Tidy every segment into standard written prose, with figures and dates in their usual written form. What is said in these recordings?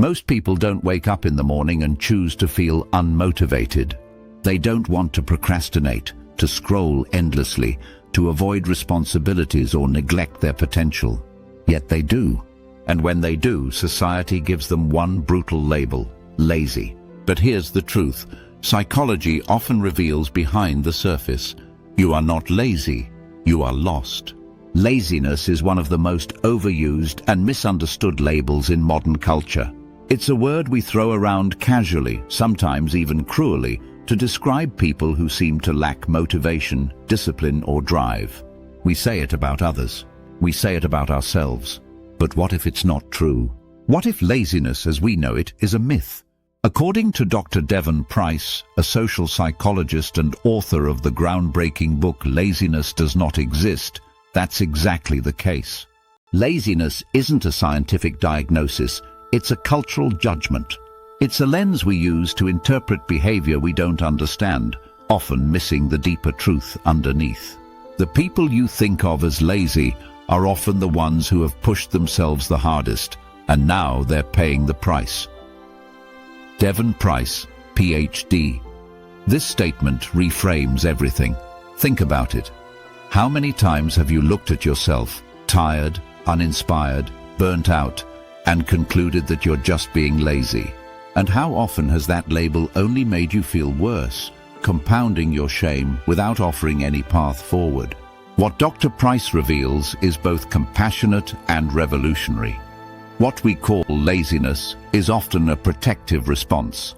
Most people don't wake up in the morning and choose to feel unmotivated. They don't want to procrastinate, to scroll endlessly, to avoid responsibilities or neglect their potential. Yet they do. And when they do, society gives them one brutal label: lazy. But here's the truth. Psychology often reveals behind the surface. You are not lazy, you are lost. Laziness is one of the most overused and misunderstood labels in modern culture. It's a word we throw around casually, sometimes even cruelly, to describe people who seem to lack motivation, discipline, or drive. We say it about others. We say it about ourselves. But what if it's not true? What if laziness as we know it is a myth? According to Dr. Devon Price, a social psychologist and author of the groundbreaking book Laziness Does Not Exist, that's exactly the case. Laziness isn't a scientific diagnosis, it's a cultural judgment. It's a lens we use to interpret behavior we don't understand, often missing the deeper truth underneath. The people you think of as lazy are often the ones who have pushed themselves the hardest, and now they're paying the price. Devon Price, PhD. This statement reframes everything. Think about it. How many times have you looked at yourself, tired, uninspired, burnt out, and concluded that you're just being lazy? And how often has that label only made you feel worse, compounding your shame without offering any path forward? What Dr. Price reveals is both compassionate and revolutionary. What we call laziness is often a protective response,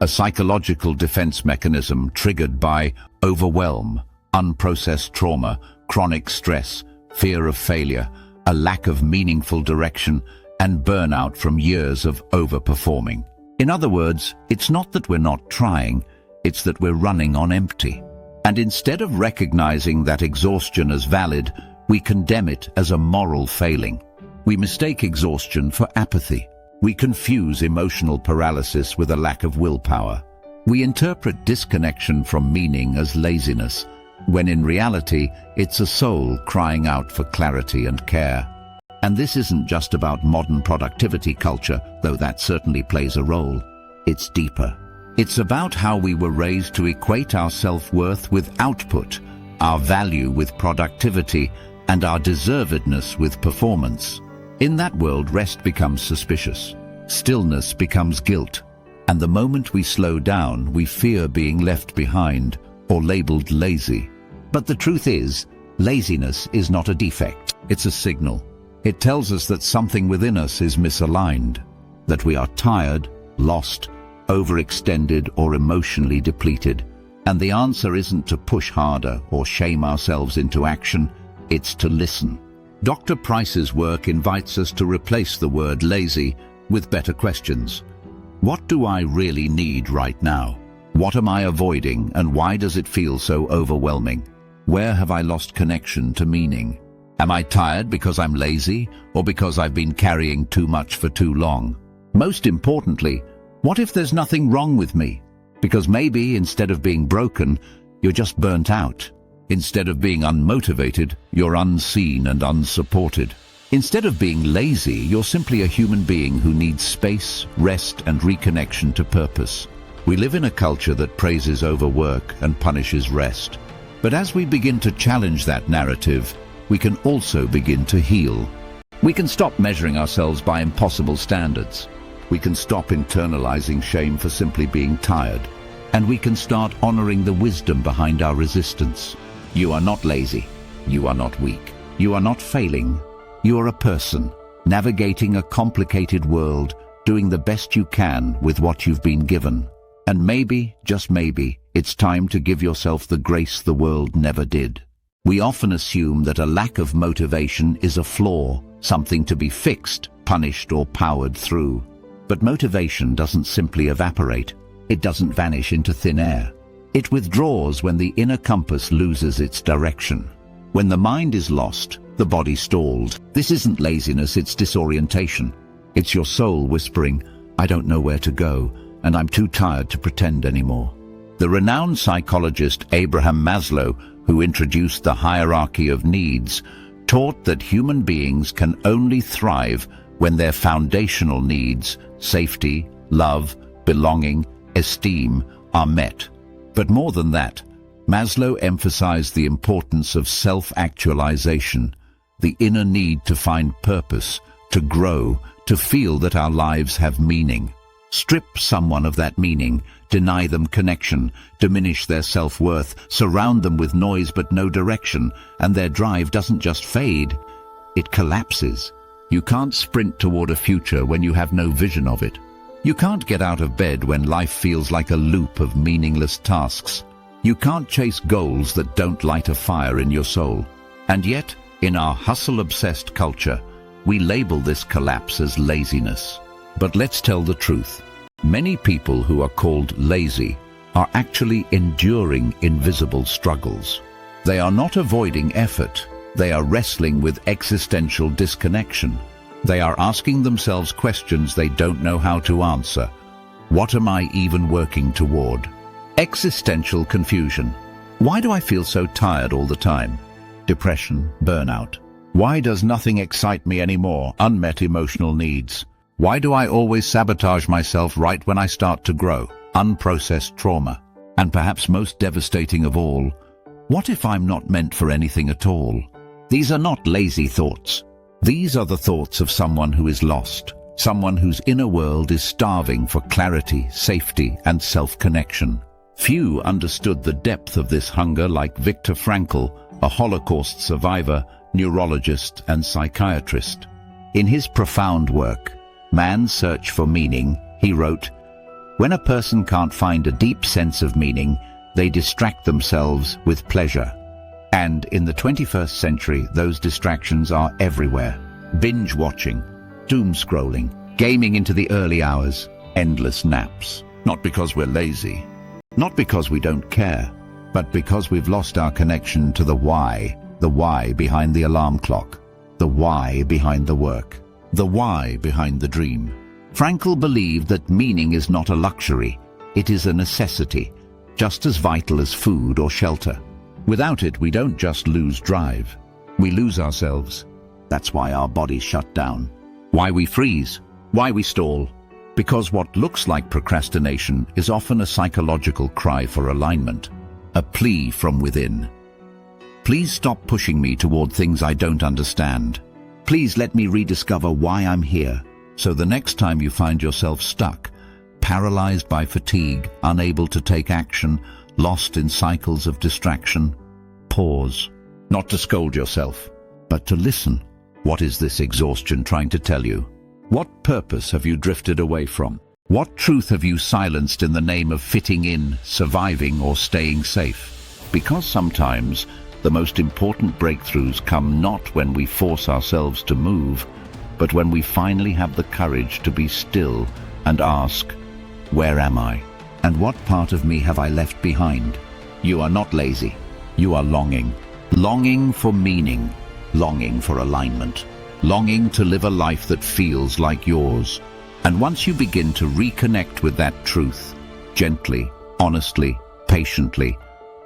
a psychological defense mechanism triggered by overwhelm, unprocessed trauma, chronic stress, fear of failure, a lack of meaningful direction, and burnout from years of overperforming. In other words, it's not that we're not trying, it's that we're running on empty. And instead of recognizing that exhaustion as valid, we condemn it as a moral failing. We mistake exhaustion for apathy. We confuse emotional paralysis with a lack of willpower. We interpret disconnection from meaning as laziness, when in reality, it's a soul crying out for clarity and care. And this isn't just about modern productivity culture, though that certainly plays a role. It's deeper. It's about how we were raised to equate our self-worth with output, our value with productivity, and our deservedness with performance. In that world, rest becomes suspicious. Stillness becomes guilt. And the moment we slow down, we fear being left behind or labeled lazy. But the truth is, laziness is not a defect. It's a signal. It tells us that something within us is misaligned, that we are tired, lost, overextended, or emotionally depleted. And the answer isn't to push harder or shame ourselves into action, it's to listen. Dr. Price's work invites us to replace the word lazy with better questions. What do I really need right now? What am I avoiding, and why does it feel so overwhelming? Where have I lost connection to meaning? Am I tired because I'm lazy, or because I've been carrying too much for too long? Most importantly, what if there's nothing wrong with me? Because maybe instead of being broken, you're just burnt out. Instead of being unmotivated, you're unseen and unsupported. Instead of being lazy, you're simply a human being who needs space, rest, and reconnection to purpose. We live in a culture that praises overwork and punishes rest. But as we begin to challenge that narrative, we can also begin to heal. We can stop measuring ourselves by impossible standards. We can stop internalizing shame for simply being tired. And we can start honoring the wisdom behind our resistance. You are not lazy. You are not weak. You are not failing. You are a person, navigating a complicated world, doing the best you can with what you've been given. And maybe, just maybe, it's time to give yourself the grace the world never did. We often assume that a lack of motivation is a flaw, something to be fixed, punished, or powered through. But motivation doesn't simply evaporate. It doesn't vanish into thin air. It withdraws when the inner compass loses its direction. When the mind is lost, the body stalled. This isn't laziness, it's disorientation. It's your soul whispering, "I don't know where to go, and I'm too tired to pretend anymore." The renowned psychologist Abraham Maslow, who introduced the hierarchy of needs, taught that human beings can only thrive when their foundational needs, safety, love, belonging, esteem are met. But more than that, Maslow emphasized the importance of self-actualization, the inner need to find purpose, to grow, to feel that our lives have meaning. Strip someone of that meaning, deny them connection, diminish their self-worth, surround them with noise but no direction, and their drive doesn't just fade, it collapses. You can't sprint toward a future when you have no vision of it. You can't get out of bed when life feels like a loop of meaningless tasks. You can't chase goals that don't light a fire in your soul. And yet, in our hustle-obsessed culture, we label this collapse as laziness. But let's tell the truth. Many people who are called lazy are actually enduring invisible struggles. They are not avoiding effort. They are wrestling with existential disconnection. They are asking themselves questions they don't know how to answer. What am I even working toward? Existential confusion. Why do I feel so tired all the time? Depression, burnout. Why does nothing excite me anymore? Unmet emotional needs. Why do I always sabotage myself right when I start to grow? Unprocessed trauma. And perhaps most devastating of all, what if I'm not meant for anything at all? These are not lazy thoughts. These are the thoughts of someone who is lost, someone whose inner world is starving for clarity, safety, and self-connection. Few understood the depth of this hunger like Viktor Frankl, a Holocaust survivor, neurologist, and psychiatrist. In his profound work, Man's Search for Meaning, he wrote, "When a person can't find a deep sense of meaning, they distract themselves with pleasure." And in the 21st century, those distractions are everywhere. Binge watching, doom scrolling, gaming into the early hours, endless naps. Not because we're lazy, not because we don't care, but because we've lost our connection to the why behind the alarm clock, the why behind the work, the why behind the dream. Frankl believed that meaning is not a luxury, it is a necessity, just as vital as food or shelter. Without it, we don't just lose drive, we lose ourselves. That's why our bodies shut down, why we freeze, why we stall. Because what looks like procrastination is often a psychological cry for alignment, a plea from within. Please stop pushing me toward things I don't understand. Please let me rediscover why I'm here. So the next time you find yourself stuck, paralyzed by fatigue, unable to take action, lost in cycles of distraction, pause. Not to scold yourself, but to listen. What is this exhaustion trying to tell you? What purpose have you drifted away from? What truth have you silenced in the name of fitting in, surviving, or staying safe? Because sometimes the most important breakthroughs come not when we force ourselves to move, but when we finally have the courage to be still and ask, where am I? And what part of me have I left behind? You are not lazy. You are longing. Longing for meaning. Longing for alignment. Longing to live a life that feels like yours. And once you begin to reconnect with that truth, gently, honestly, patiently,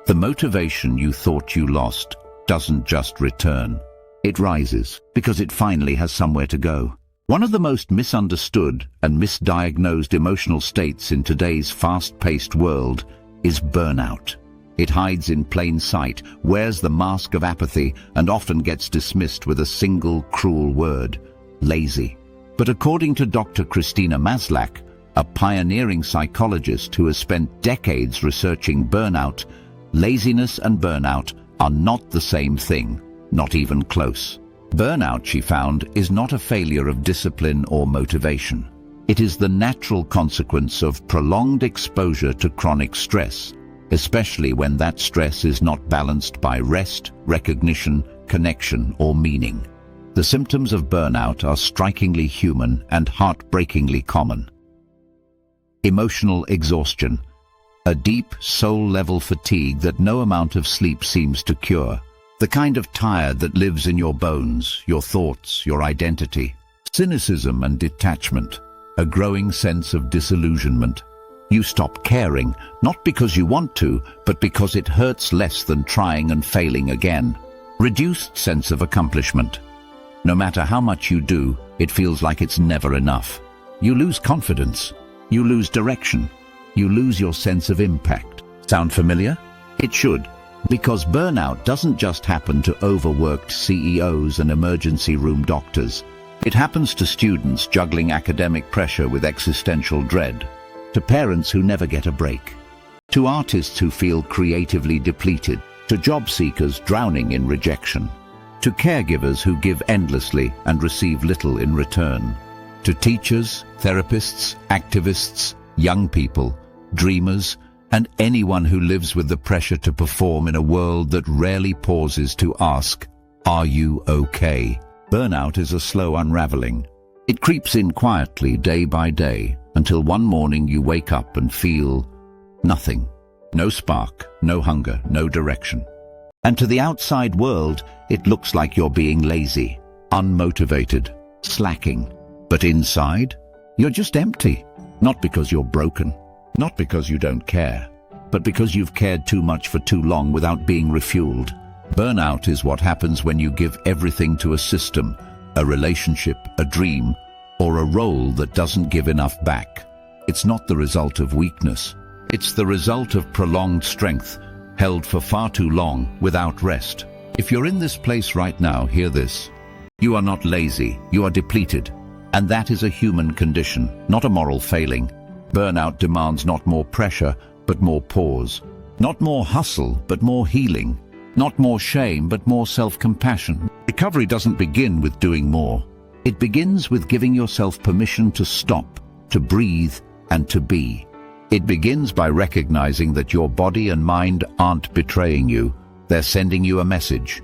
the motivation you thought you lost doesn't just return. It rises because it finally has somewhere to go. One of the most misunderstood and misdiagnosed emotional states in today's fast-paced world is burnout. It hides in plain sight, wears the mask of apathy, and often gets dismissed with a single cruel word: lazy. But according to Dr. Christina Maslach, a pioneering psychologist who has spent decades researching burnout, laziness and burnout are not the same thing, not even close. Burnout, she found, is not a failure of discipline or motivation. It is the natural consequence of prolonged exposure to chronic stress, especially when that stress is not balanced by rest, recognition, connection, or meaning. The symptoms of burnout are strikingly human and heartbreakingly common. Emotional exhaustion, a deep, soul-level fatigue that no amount of sleep seems to cure. The kind of tired that lives in your bones, your thoughts, your identity. Cynicism and detachment, a growing sense of disillusionment. You stop caring, not because you want to, but because it hurts less than trying and failing again. Reduced sense of accomplishment. No matter how much you do, it feels like it's never enough. you lose confidence, you lose direction, you lose your sense of impact. Sound familiar? It should, because burnout doesn't just happen to overworked CEOs and emergency room doctors. It happens to students juggling academic pressure with existential dread, to parents who never get a break, to artists who feel creatively depleted, to job seekers drowning in rejection, to caregivers who give endlessly and receive little in return, to teachers, therapists, activists, young people, dreamers, and anyone who lives with the pressure to perform in a world that rarely pauses to ask, "Are you okay?" Burnout is a slow unraveling. It creeps in quietly day by day until one morning you wake up and feel nothing. No spark, no hunger, no direction. And to the outside world, it looks like you're being lazy, unmotivated, slacking. But inside, you're just empty. Not because you're broken, not because you don't care, but because you've cared too much for too long without being refueled. Burnout is what happens when you give everything to a system, a relationship, a dream, or a role that doesn't give enough back. It's not the result of weakness. It's the result of prolonged strength, held for far too long without rest. If you're in this place right now, hear this. You are not lazy, you are depleted. And that is a human condition, not a moral failing. Burnout demands not more pressure, but more pause. Not more hustle, but more healing. Not more shame, but more self-compassion. Recovery doesn't begin with doing more. It begins with giving yourself permission to stop, to breathe, and to be. It begins by recognizing that your body and mind aren't betraying you. They're sending you a message.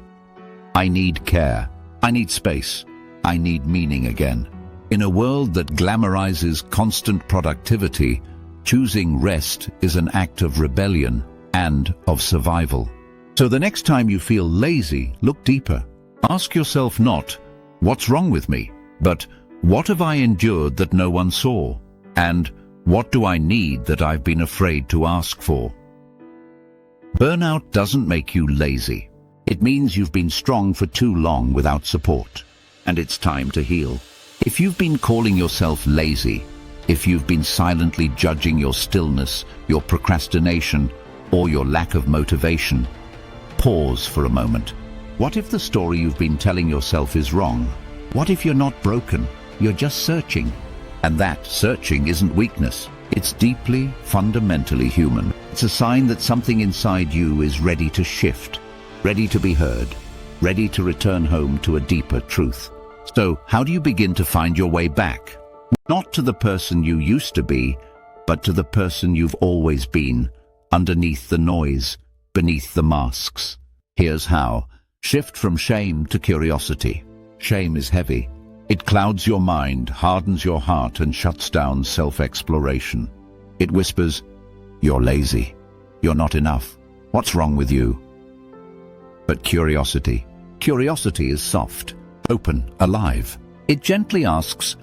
I need care. I need space. I need meaning again. In a world that glamorizes constant productivity, choosing rest is an act of rebellion and of survival. So the next time you feel lazy, look deeper. Ask yourself not, what's wrong with me? But what have I endured that no one saw? And what do I need that I've been afraid to ask for? Burnout doesn't make you lazy. It means you've been strong for too long without support. And it's time to heal. If you've been calling yourself lazy, if you've been silently judging your stillness, your procrastination, or your lack of motivation, pause for a moment. What if the story you've been telling yourself is wrong? What if you're not broken? You're just searching. And that searching isn't weakness. It's deeply, fundamentally human. It's a sign that something inside you is ready to shift, ready to be heard, ready to return home to a deeper truth. So, how do you begin to find your way back? Not to the person you used to be, but to the person you've always been, underneath the noise, beneath the masks. Here's how. Shift from shame to curiosity. Shame is heavy. It clouds your mind, hardens your heart, and shuts down self-exploration. It whispers, "You're lazy. You're not enough. What's wrong with you?" But curiosity is soft, open, alive. It gently asks,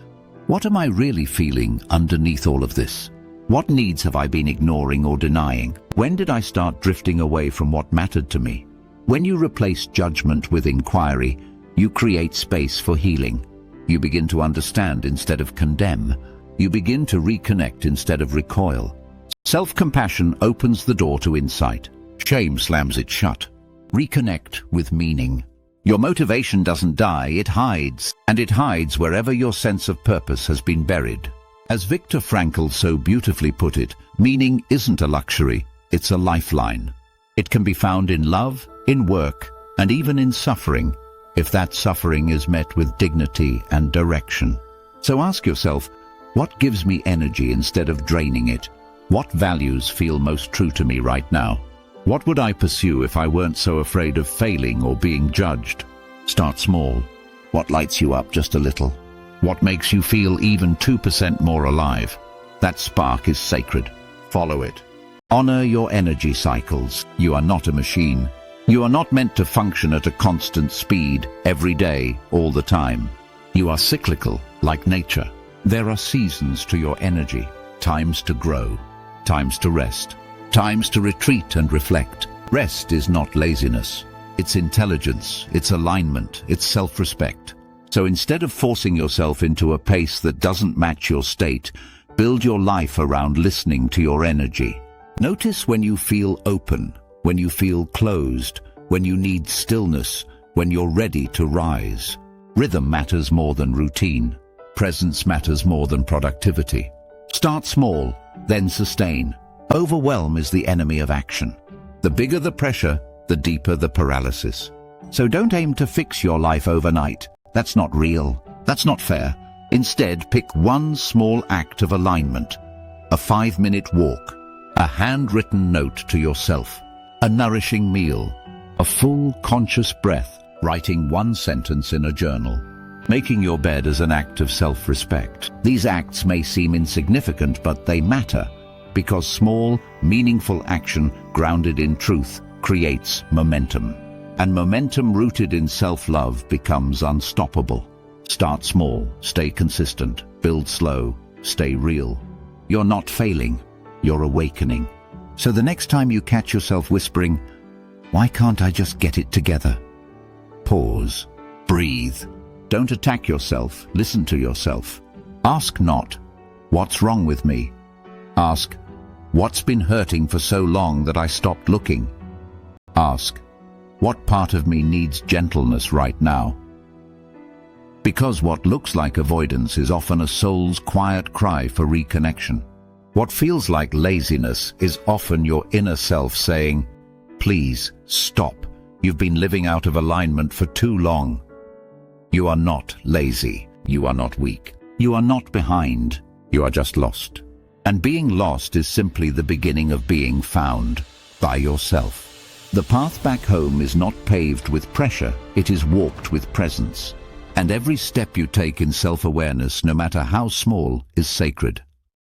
what am I really feeling underneath all of this? What needs have I been ignoring or denying? When did I start drifting away from what mattered to me? When you replace judgment with inquiry, you create space for healing. You begin to understand instead of condemn. You begin to reconnect instead of recoil. Self-compassion opens the door to insight. Shame slams it shut. Reconnect with meaning. Your motivation doesn't die, it hides. And it hides wherever your sense of purpose has been buried. As Viktor Frankl so beautifully put it, meaning isn't a luxury, it's a lifeline. It can be found in love, in work, and even in suffering, if that suffering is met with dignity and direction. So ask yourself, what gives me energy instead of draining it? What values feel most true to me right now? What would I pursue if I weren't so afraid of failing or being judged? Start small. What lights you up just a little? What makes you feel even 2% more alive? That spark is sacred. Follow it. Honor your energy cycles. You are not a machine. You are not meant to function at a constant speed, every day, all the time. You are cyclical, like nature. There are seasons to your energy, times to grow, times to rest, times to retreat and reflect. Rest is not laziness. It's intelligence, it's alignment, it's self-respect. So instead of forcing yourself into a pace that doesn't match your state, build your life around listening to your energy. Notice when you feel open, when you feel closed, when you need stillness, when you're ready to rise. Rhythm matters more than routine. Presence matters more than productivity. Start small, then sustain. Overwhelm is the enemy of action. The bigger the pressure, the deeper the paralysis. So don't aim to fix your life overnight. That's not real. That's not fair. Instead, pick one small act of alignment. A 5-minute walk. A handwritten note to yourself. A nourishing meal. A full, conscious breath. Writing one sentence in a journal. Making your bed as an act of self-respect. These acts may seem insignificant, but they matter, because small, meaningful action grounded in truth creates momentum. And momentum rooted in self-love becomes unstoppable. Start small, stay consistent, build slow, stay real. You're not failing, you're awakening. So the next time you catch yourself whispering, "Why can't I just get it together?" Pause, breathe. Don't attack yourself, listen to yourself. Ask not, "What's wrong with me?" Ask, "What's been hurting for so long that I stopped looking?" Ask, "What part of me needs gentleness right now?" Because what looks like avoidance is often a soul's quiet cry for reconnection. What feels like laziness is often your inner self saying, "Please, stop. You've been living out of alignment for too long." You are not lazy. You are not weak. You are not behind. You are just lost. And being lost is simply the beginning of being found by yourself. The path back home is not paved with pressure, it is walked with presence. And every step you take in self-awareness, no matter how small, is sacred.